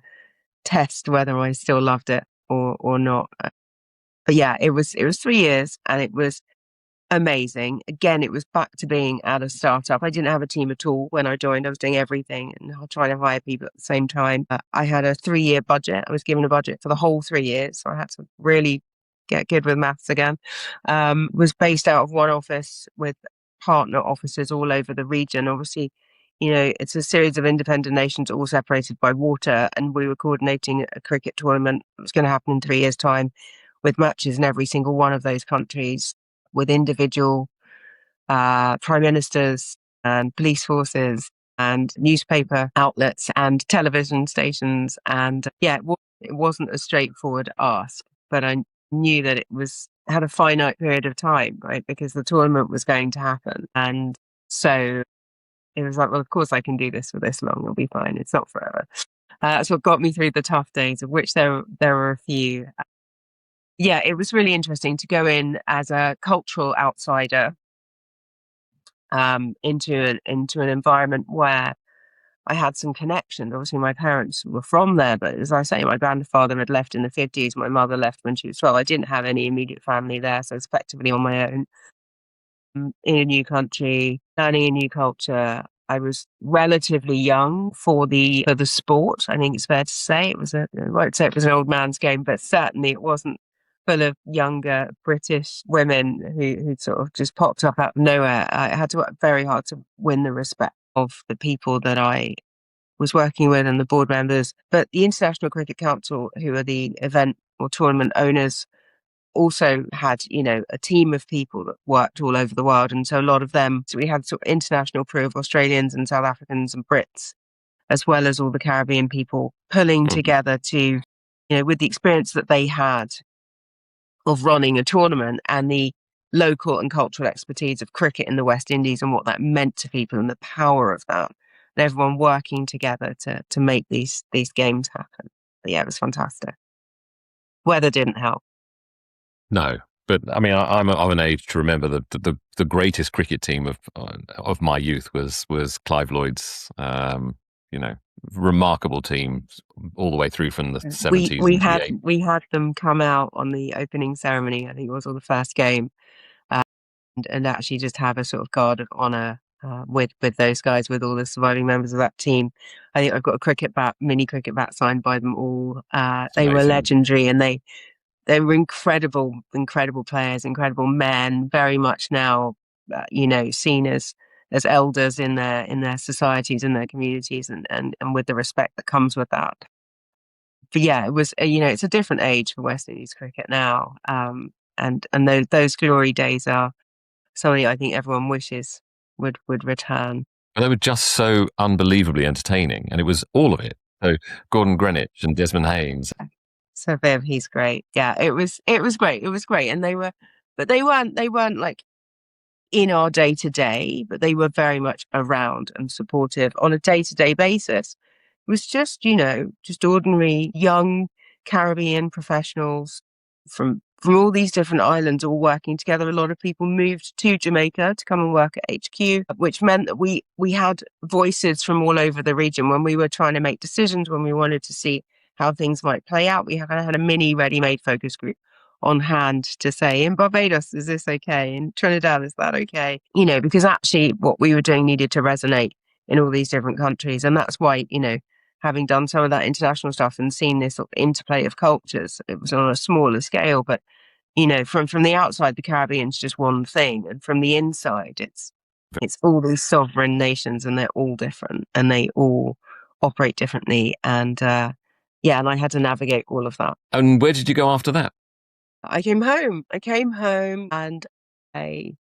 test whether I still loved it or not. But yeah, it was 3 years and it was amazing. Again, it was back to being at a startup. I didn't have a team at all when I joined. I was doing everything and trying to hire people at the same time. I had a 3-year budget. I was given a budget for the whole 3 years. So I had to really get good with maths again. Was based out of one office with partner offices all over the region. Obviously, it's a series of independent nations all separated by water. And we were coordinating a cricket tournament that was going to happen in 3 years' time with matches in every single one of those countries, with individual prime ministers and police forces and newspaper outlets and television stations. And yeah, it wasn't a straightforward ask, but I knew that it had a finite period of time, right? Because the tournament was going to happen. And so it was like, well, of course I can do this for this long. It'll be fine. It's not forever. That's what got me through the tough days, of which there were a few. Yeah, it was really interesting to go in as a cultural outsider into an environment where I had some connections. Obviously, my parents were from there, but as I say, my grandfather had left in the 50s. My mother left when she was 12. I didn't have any immediate family there, so I was effectively on my own in a new country, learning a new culture. I was relatively young for the sport. I think it's fair to say I won't say it was an old man's game, but certainly it wasn't full of younger British women who sort of just popped up out of nowhere. I had to work very hard to win the respect of the people that I was working with and the board members. But the International Cricket Council, who are the event or tournament owners, also had, a team of people that worked all over the world. And so a lot of them, so we had sort of international crew of Australians and South Africans and Brits, as well as all the Caribbean people pulling together to, with the experience that they had of running a tournament and the local and cultural expertise of cricket in the West Indies and what that meant to people and the power of that, and everyone working together to make these games happen. But yeah, it was fantastic. Weather didn't help. No, but I mean, I'm of an age to remember the greatest cricket team of my youth was Clive Lloyd's, remarkable team all the way through from the 70s. We had them come out on the opening ceremony. I think it was on the first game, and actually just have a sort of guard of honour with those guys, with all the surviving members of that team. I think I've got a mini cricket bat signed by them all. They were legendary, and they were incredible players, incredible men, very much now, seen as elders in their societies and their communities, and with the respect that comes with that. But yeah, it was, it's a different age for West Indies cricket now. And those glory days are something I think everyone wishes would return. But they were just so unbelievably entertaining, and it was all of it. So Gordon Greenwich and Desmond Haynes. So Viv, he's great. Yeah, it was great. It was great. And they weren't like in our day to day, but they were very much around and supportive on a day to day basis. It was just, just ordinary young Caribbean professionals from from all these different islands all working together. A lot of people moved to Jamaica to come and work at HQ, which meant that we had voices from all over the region when we were trying to make decisions, when we wanted to see how things might play out. We had a mini ready-made focus group on hand to say, in Barbados, is this okay? In Trinidad, is that okay? Because actually what we were doing needed to resonate in all these different countries. And that's why, having done some of that international stuff and seen this sort of interplay of cultures, it was on a smaller scale, but from the outside, the Caribbean's just one thing, and from the inside, it's all these sovereign nations, and they're all different, and they all operate differently, and and I had to navigate all of that. And where did you go after that? I came home, and I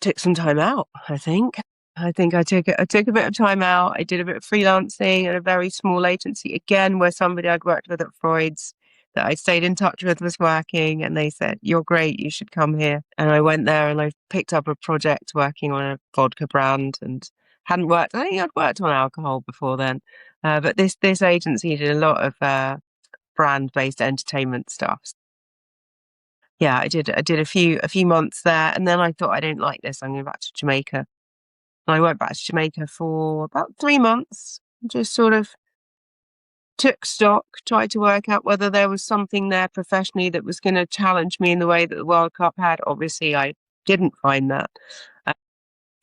took some time out. I think I took a bit of time out. I did a bit of freelancing at a very small agency again, where somebody I'd worked with at Freud's that I stayed in touch with was working, and they said, "You're great, you should come here." And I went there, and I picked up a project working on a vodka brand, and hadn't worked. I think I'd worked on alcohol before then, but this agency did a lot of brand-based entertainment stuff. Yeah, I did a few months there, and then I thought, I don't like this. I'm going back to Jamaica. And I went back to Jamaica for about 3 months, just sort of took stock, tried to work out whether there was something there professionally that was going to challenge me in the way that the World Cup had. Obviously, I didn't find that.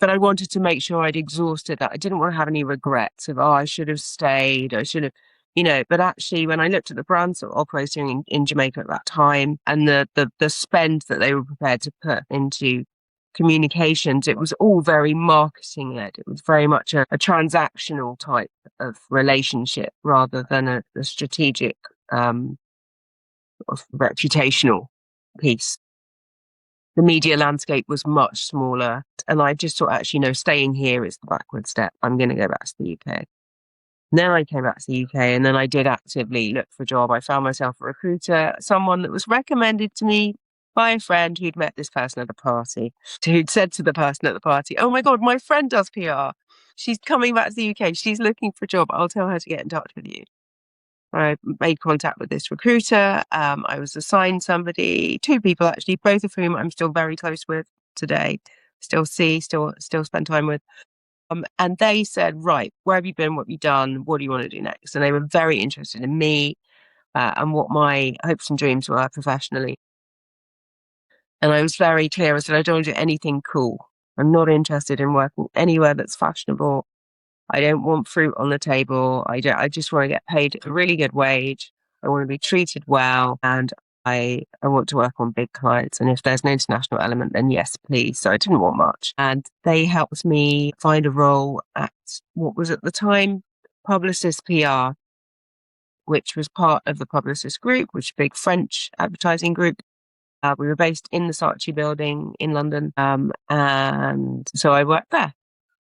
But I wanted to make sure I'd exhausted that. I didn't want to have any regrets of, I should have stayed. I should have, but actually when I looked at the brands that were operating in Jamaica at that time, and the spend that they were prepared to put into communications, it was all very marketing led. It was very much a transactional type of relationship rather than a strategic, sort of reputational piece. The media landscape was much smaller, and I just thought, actually, no, staying here is the backward step. I'm going to go back to the UK. And then I came back to the UK, and then I did actively look for a job. I found myself a recruiter, someone that was recommended to me by a friend who'd met this person at the party, who'd said to the person at the party, "Oh my God, my friend does PR. She's coming back to the UK. She's looking for a job. I'll tell her to get in touch with you." I made contact with this recruiter. I was assigned two people actually, both of whom I'm still very close with today, still spend time with. And they said, "Right, where have you been? What have you done? What do you want to do next?" And they were very interested in me and what my hopes and dreams were professionally. And I was very clear. I said, "I don't want to do anything cool. I'm not interested in working anywhere that's fashionable. I don't want fruit on the table. I just want to get paid a really good wage. I want to be treated well, and I want to work on big clients. And if there's an international element, then yes, please." So I didn't want much. And they helped me find a role at what was at the time Publicis PR, which was part of the Publicis Group, which is a big French advertising group. We were based in the Saatchi building in London. And so I worked there.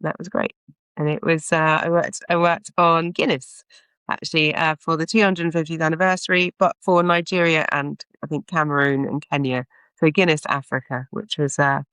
That was great. And it was, I worked on Guinness actually for the 250th anniversary, but for Nigeria and I think Cameroon and Kenya. So Guinness Africa, which was, that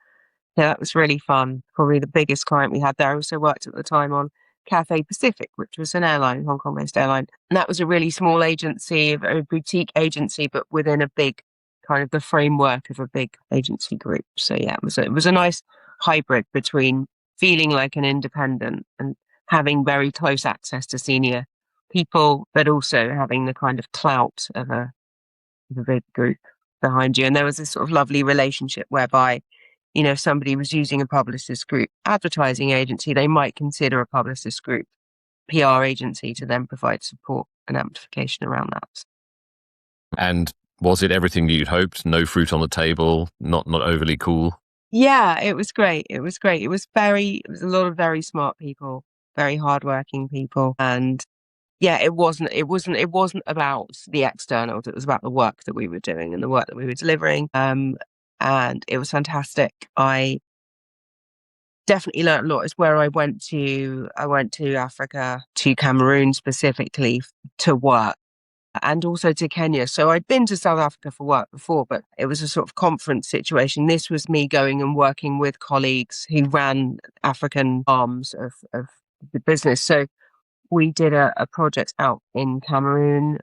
was really fun. Probably the biggest client we had there. I also worked at the time on Cathay Pacific, which was an airline, Hong Kong-based airline. And that was a really small agency, a very boutique agency, but within a big kind of the framework of a big agency group. So yeah, it was a nice hybrid between feeling like an independent and having very close access to senior people, but also having the kind of clout of a big group behind you. And there was this sort of lovely relationship whereby, if somebody was using a Publicis Group advertising agency, they might consider a Publicis Group PR agency to then provide support and amplification around that. And was it everything you'd hoped? No fruit on the table, not overly cool? Yeah, it was great. It was great. It was a lot of very smart people, very hardworking people. And yeah, it wasn't about the externals. It was about the work that we were doing and the work that we were delivering. And it was fantastic. I definitely learned a lot. It's where I went to Africa, to Cameroon specifically to work, and also to Kenya. So I'd been to South Africa for work before, but it was a sort of conference situation. This was me going and working with colleagues who ran African arms of the business. So we did a project out in Cameroon,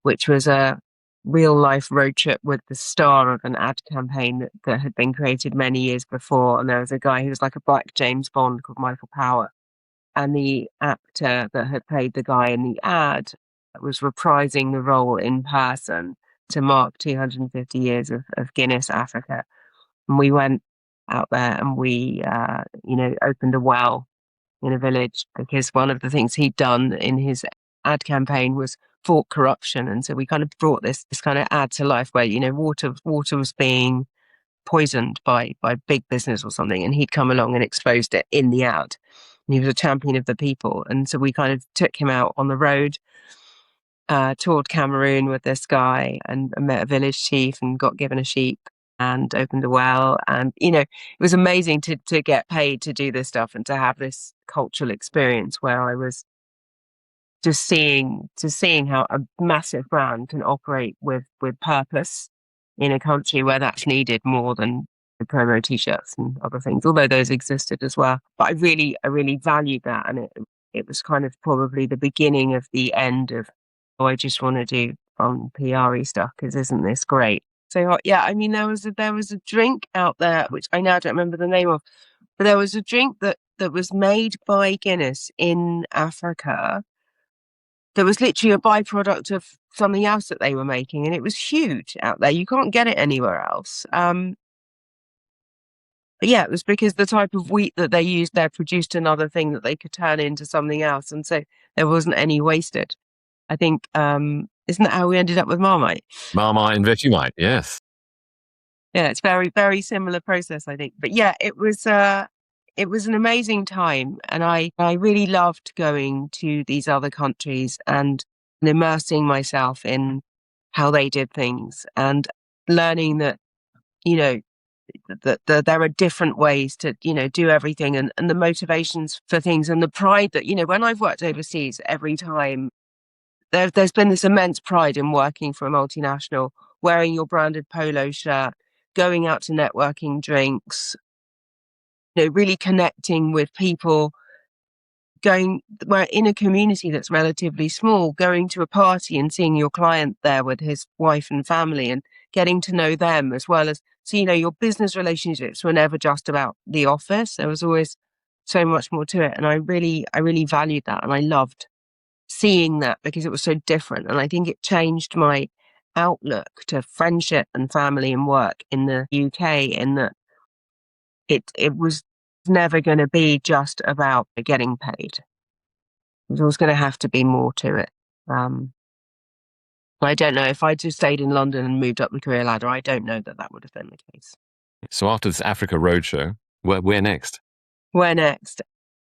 which was real life road trip with the star of an ad campaign that had been created many years before. And there was a guy who was like a black James Bond called Michael Power. And the actor that had played the guy in the ad was reprising the role in person to mark 250 years of Guinness Africa. And we went out there and we, opened a well in a village because one of the things he'd done in his ad campaign was fought corruption. And so we kind of brought this kind of ad to life where, water was being poisoned by big business or something. And he'd come along and exposed it in the ad. And he was a champion of the people. And so we kind of took him out on the road, toured Cameroon with this guy and met a village chief and got given a sheep and opened a well. And, it was amazing to get paid to do this stuff and to have this cultural experience where I was just seeing how a massive brand can operate with purpose in a country where that's needed more than the promo t-shirts and other things, although those existed as well. But I really valued that. And it was kind of probably the beginning of the end of, oh, I just want to do PR-y stuff because isn't this great? So yeah, I mean, there was a drink out there, which I now don't remember the name of, but there was a drink that was made by Guinness in Africa that was literally a byproduct of something else that they were making, and it was huge out there. You can't get it anywhere else. But yeah, it was because the type of wheat that they used there produced another thing that they could turn into something else, and so there wasn't any wasted. I think, isn't that how we ended up with Marmite? Marmite and Vegemite, yes. Yeah, it's very, very similar process, I think. But yeah, it was an amazing time, and I really loved going to these other countries and immersing myself in how they did things and learning that, that there are different ways to, do everything and the motivations for things and the pride that, when I've worked overseas, every time there's been this immense pride in working for a multinational, wearing your branded polo shirt, going out to networking drinks, really connecting with people, we're in a community that's relatively small, going to a party and seeing your client there with his wife and family and getting to know them as well as, so, your business relationships were never just about the office. There was always so much more to it. And I really valued that. And I loved seeing that because it was so different. And I think it changed my outlook to friendship and family and work in the UK in that it was never going to be just about getting paid. There's always going to have to be more to it. I don't know if I just stayed in London and moved up the career ladder. I don't know that would have been the case. So after this Africa roadshow, where next? Where next?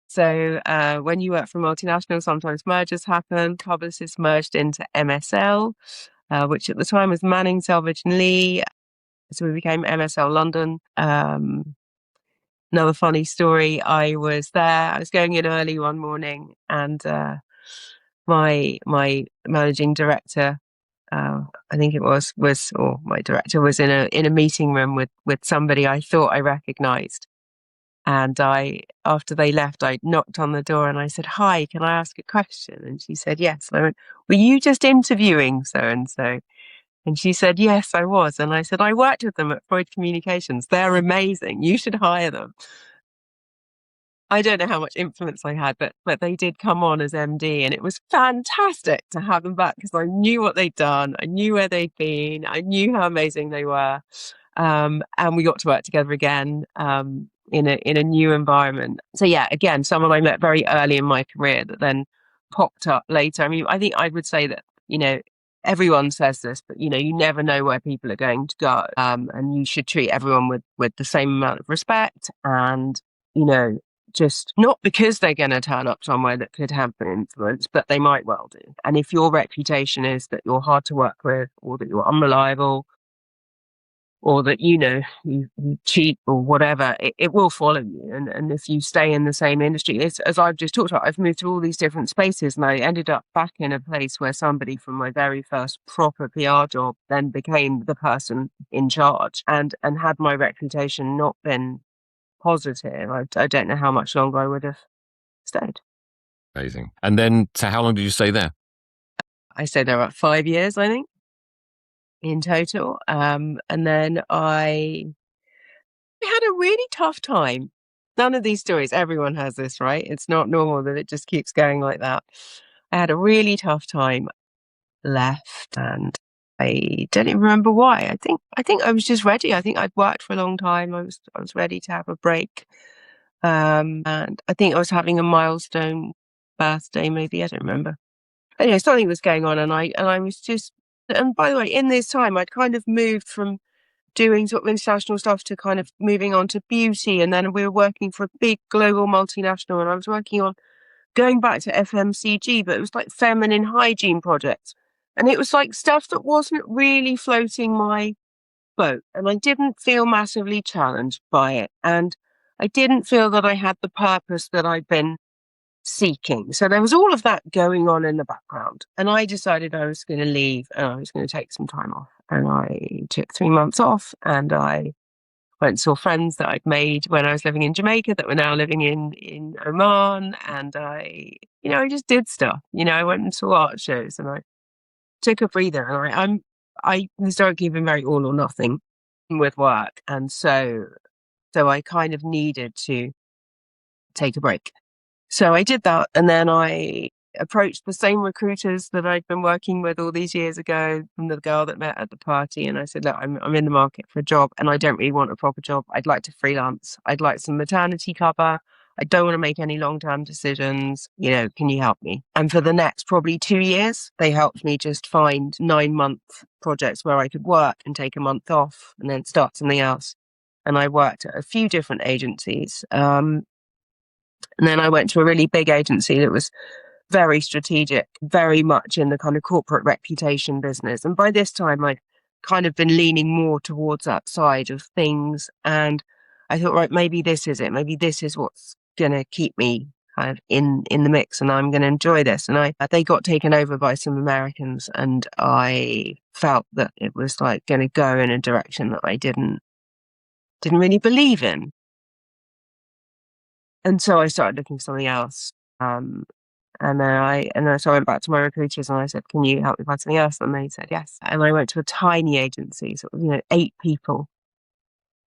So when you work for a multinational, sometimes mergers happen. Publicis merged into MSL, which at the time was Manning, Selvage and Lee. So we became MSL London. Another funny story, I was going in early one morning and my managing director, I think it was or my director was in a meeting room with somebody I thought I recognized. And after they left, I knocked on the door and I said, "Hi, can I ask a question?" And she said, "Yes." And I went, "Were you just interviewing so-and-so?" And she said, "Yes, I was." And I said, "I worked with them at Freud Communications. They're amazing. You should hire them." I don't know how much influence I had, but they did come on as MD, and it was fantastic to have them back because I knew what they'd done, I knew where they'd been, I knew how amazing they were, and we got to work together again in a new environment. So yeah, again, someone I met very early in my career that then popped up later. I mean, I think I would say that everyone says this, but you never know where people are going to go, and you should treat everyone with the same amount of respect and just not because they're going to turn up somewhere that could have an influence, but they might well do. And if your reputation is that you're hard to work with or that you're unreliable or that, you cheat or whatever, it will follow you. And if you stay in the same industry, it's, as I've just talked about, I've moved to all these different spaces and I ended up back in a place where somebody from my very first proper PR job then became the person in charge and had my reputation not been positive, I don't know how much longer I would have stayed. Amazing. And then, so how long did you stay there? I stayed there about 5 years, I think. in total. And then I had a really tough time. None of these stories, everyone has this, right? It's not normal that it just keeps going like that. I had a really tough time, left, and I don't even remember why. I think I was just ready. I think I'd worked for a long time. I was ready to have a break. And I think I was having a milestone birthday, maybe. I don't remember. Anyway, something was going on, and I was just. And by the way, in this time, I'd kind of moved from doing sort of international stuff to kind of moving on to beauty, and then we were working for a big global multinational, and I was working on going back to FMCG, but it was like feminine hygiene projects, and it was like stuff that wasn't really floating my boat, and I didn't feel massively challenged by it, and I didn't feel that I had the purpose that I'd been seeking. So there was all of that going on in the background. And I decided I was going to leave and I was going to take some time off. And I took 3 months off and I went and saw friends that I'd made when I was living in Jamaica that were now living in Oman. And I just did stuff. I went and saw art shows and I took a breather. And I historically been very all or nothing with work. And so I kind of needed to take a break. So I did that, and then I approached the same recruiters that I'd been working with all these years ago, from the girl that met at the party, and I said, look, I'm in the market for a job, and I don't really want a proper job. I'd like to freelance. I'd like some maternity cover. I don't want to make any long-term decisions. Can you help me? And for the next probably 2 years, they helped me just find 9-month projects where I could work and take a month off and then start something else. And I worked at a few different agencies. And then I went to a really big agency that was very strategic, very much in the kind of corporate reputation business. And by this time, I'd kind of been leaning more towards that side of things. And I thought, right, maybe this is it. Maybe this is what's going to keep me kind of in the mix, and I'm going to enjoy this. And they got taken over by some Americans, and I felt that it was like going to go in a direction that I didn't really believe in. And so I started looking for something else. And then so I went back to my recruiters and I said, can you help me find something else? And they said yes. And I went to a tiny agency, sort of, 8 people.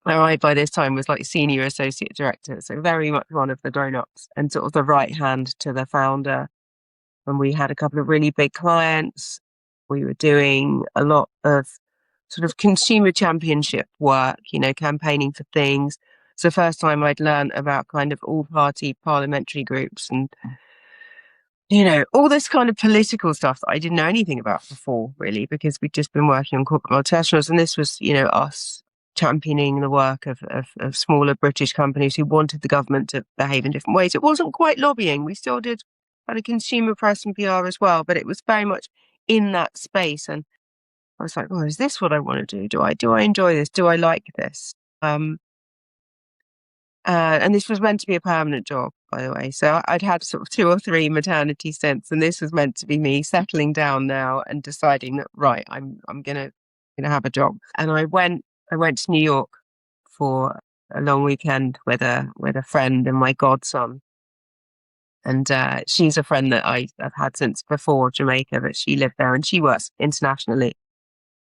Where I, by this time, was like senior associate director. So very much one of the grown-ups and sort of the right hand to the founder. And we had a couple of really big clients. We were doing a lot of sort of consumer championship work, campaigning for things. It's the first time I'd learned about kind of all-party parliamentary groups and, all this kind of political stuff that I didn't know anything about before, really, because we'd just been working on corporate multinationals. And this was, us championing the work of smaller British companies who wanted the government to behave in different ways. It wasn't quite lobbying. We still did kind of consumer press and PR as well, but it was very much in that space. And I was like, oh, is this what I want to do? Do I enjoy this? Do I like this? And this was meant to be a permanent job, by the way. So I'd had sort of 2 or 3 maternity stints, and this was meant to be me settling down now and deciding that, right, I'm gonna have a job. And I went to New York for a long weekend with a friend and my godson. And she's a friend that I've had since before Jamaica, but she lived there and she works internationally.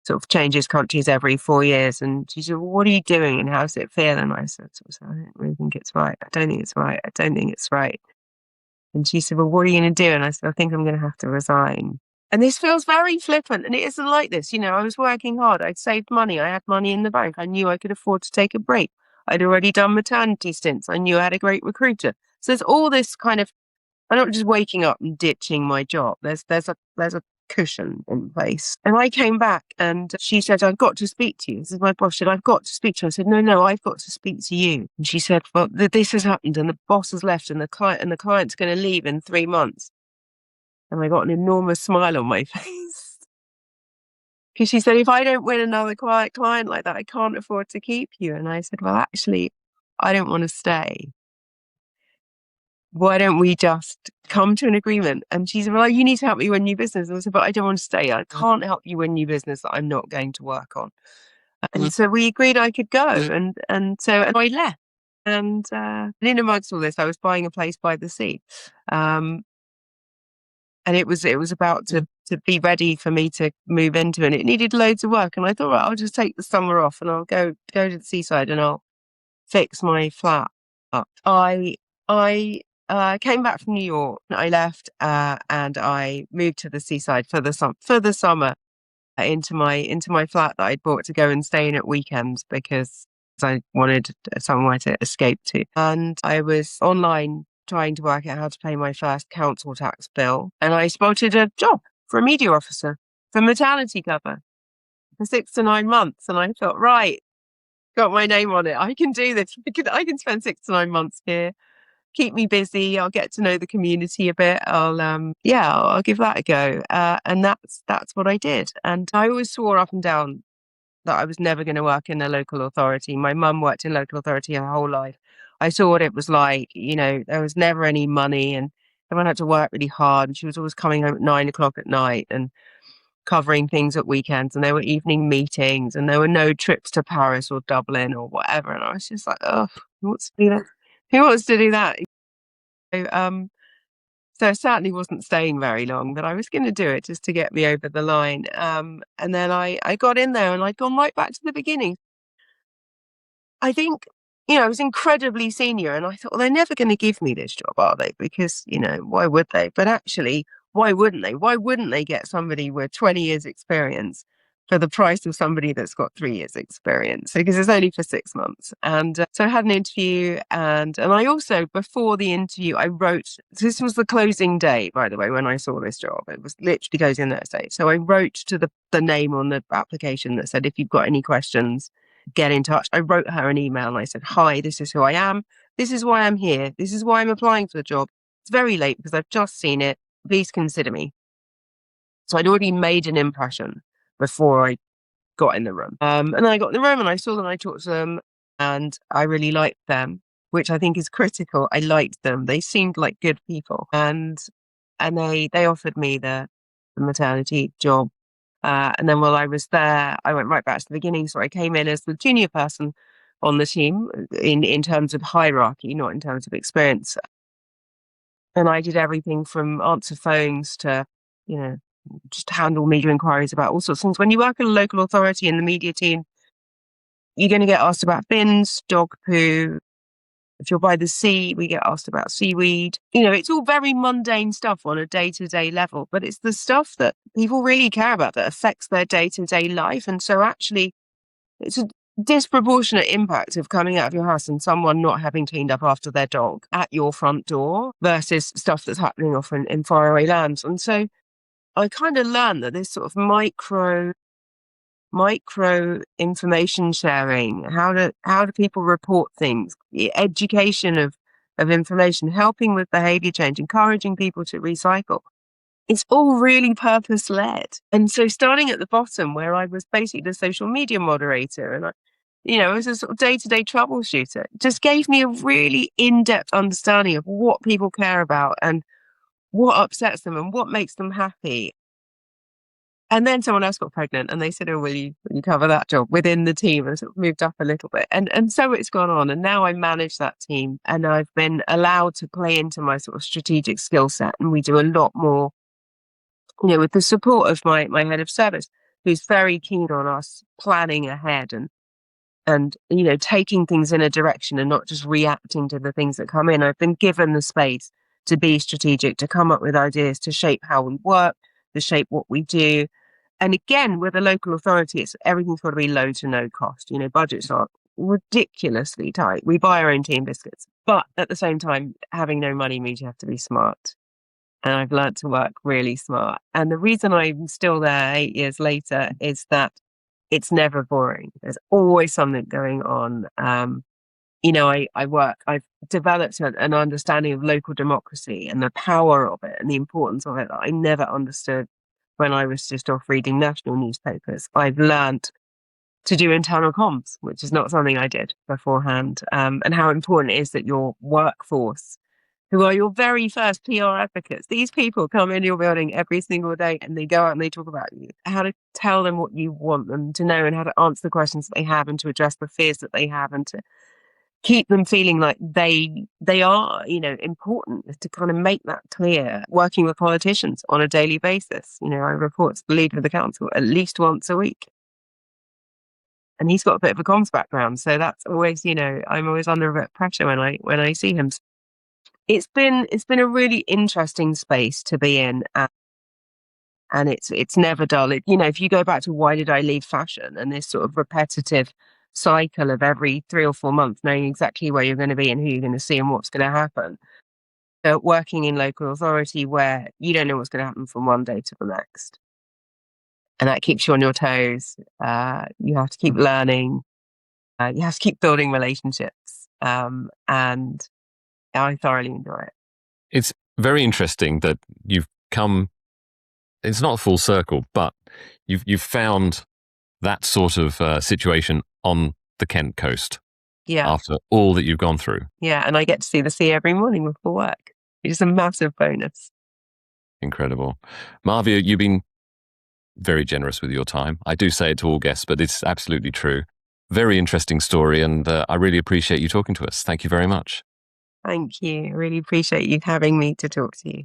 Sort of changes countries every 4 years. And she said, well, what are you doing and how does it feel? And I said, I don't really think it's right. I don't think it's right. I don't think it's right. And she said, well, what are you going to do? And I said, I think I'm going to have to resign. And this feels very flippant. And it isn't like this. I was working hard. I'd saved money. I had money in the bank. I knew I could afford to take a break. I'd already done maternity stints. I knew I had a great recruiter. So there's all this kind of, I'm not just waking up and ditching my job. There's a cushion in place. And I came back and she said, I've got to speak to you. This is my boss. She said, I've got to speak to you. I said, no, I've got to speak to you. And she said, well, this has happened and the boss has left and the client's going to leave in 3 months. And I got an enormous smile on my face. Because she said, if I don't win another client like that, I can't afford to keep you. And I said, well, actually, I don't want to stay. Why don't we just come to an agreement? And she said, well, you need to help me win new business. And I said, but I don't want to stay. I can't help you win new business that I'm not going to work on. And so we agreed I could go. And so I left. And in amongst all this, I was buying a place by the sea. And it was about to to be ready for me to move into, and it needed loads of work. And I thought, right, I'll just take the summer off and I'll go to the seaside and I'll fix my flat up. I came back from New York. I left and I moved to the seaside for the summer into my flat that I'd bought to go and stay in at weekends because I wanted somewhere to escape to. And I was online trying to work out how to pay my first council tax bill, and I spotted a job for a media officer for maternity cover for 6 to 9 months, and I thought, right, got my name on it. I can do this. I can spend 6 to 9 months here. Keep me busy. I'll get to know the community a bit. I'll give that a go. And that's what I did. And I always swore up and down that I was never going to work in a local authority. My mum worked in local authority her whole life. I saw what it was like. There was never any money, and everyone had to work really hard. And she was always coming home at 9 o'clock at night and covering things at weekends, and there were evening meetings, and there were no trips to Paris or Dublin or whatever. And I was just like, oh, who wants to do that? Who wants to do that? So I certainly wasn't staying very long, but I was going to do it just to get me over the line. And then I got in there and I'd gone right back to the beginning. I think, I was incredibly senior, and I thought, well, they're never going to give me this job, are they? Because, why would they? But actually, why wouldn't they? Why wouldn't they get somebody with 20 years experience for the price of somebody that's got 3 years experience? Because it's only for 6 months. And so I had an interview, and I also, before the interview, I wrote, this was the closing day, by the way, when I saw this job. It was literally closing that day. So I wrote to the name on the application that said, if you've got any questions, get in touch. I wrote her an email and I said, hi, this is who I am. This is why I'm here. This is why I'm applying for the job. It's very late because I've just seen it. Please consider me. So I'd already made an impression before I got in the room. And then I got in the room and I saw them, and I talked to them, and I really liked them, which I think is critical. I liked them. They seemed like good people. And they offered me the maternity job. And then while I was there, I went right back to the beginning. So I came in as the junior person on the team in terms of hierarchy, not in terms of experience. And I did everything from answer phones to, just handle media inquiries about all sorts of things. When you work in a local authority in the media team, you're going to get asked about bins, dog poo. If you're by the sea, we get asked about seaweed. It's all very mundane stuff on a day-to-day level, but it's the stuff that people really care about that affects their day-to-day life. And so actually, it's a disproportionate impact of coming out of your house and someone not having cleaned up after their dog at your front door versus stuff that's happening often in faraway lands. And so I kind of learned that this sort of micro information sharing, how do people report things, the education of information, helping with behavior change, encouraging people to recycle. It's all really purpose led. And so starting at the bottom, where I was basically the social media moderator and I was a sort of day-to-day troubleshooter, just gave me a really in-depth understanding of what people care about and what upsets them and what makes them happy. And then someone else got pregnant and they said, oh, will you cover that job within the team? And sort of moved up a little bit. And so it's gone on. And now I manage that team, and I've been allowed to play into my sort of strategic skill set. And we do a lot more, with the support of my head of service, who's very keen on us planning ahead and taking things in a direction and not just reacting to the things that come in. I've been given the space to be strategic, to come up with ideas, to shape how we work, to shape what we do. And again, with a local authority, everything's got to be low to no cost. Budgets are ridiculously tight. We buy our own team biscuits. But at the same time, having no money means you have to be smart. And I've learned to work really smart. And the reason I'm still there 8 years later is that it's never boring. There's always something going on. I've developed an understanding of local democracy and the power of it and the importance of it that I never understood when I was just off reading national newspapers. I've learned to do internal comms, which is not something I did beforehand, and how important it is that your workforce, who are your very first PR advocates, these people come in your building every single day and they go out and they talk about you, how to tell them what you want them to know and how to answer the questions that they have and to address the fears that they have and to keep them feeling like they they are, important to kind of make that clear, working with politicians on a daily basis. I report to the leader of the council at least once a week. And he's got a bit of a comms background. So that's always, I'm always under a bit of pressure when I see him. It's been a really interesting space to be in. And it's never dull. If you go back to why did I leave fashion, and this sort of repetitive cycle of every 3 or 4 months knowing exactly where you're going to be and who you're going to see and what's going to happen. Working in local authority where you don't know what's going to happen from one day to the next. And that keeps you on your toes. You have to keep learning. You have to keep building relationships. And I thoroughly enjoy it. It's very interesting that you've come, it's not a full circle, but you've found that sort of situation on the Kent coast. Yeah. After all that you've gone through. Yeah, and I get to see the sea every morning before work, which is a massive bonus. Incredible. Marvia, you've been very generous with your time. I do say it to all guests, but it's absolutely true. Very interesting story, and I really appreciate you talking to us. Thank you very much. Thank you. I really appreciate you having me to talk to you.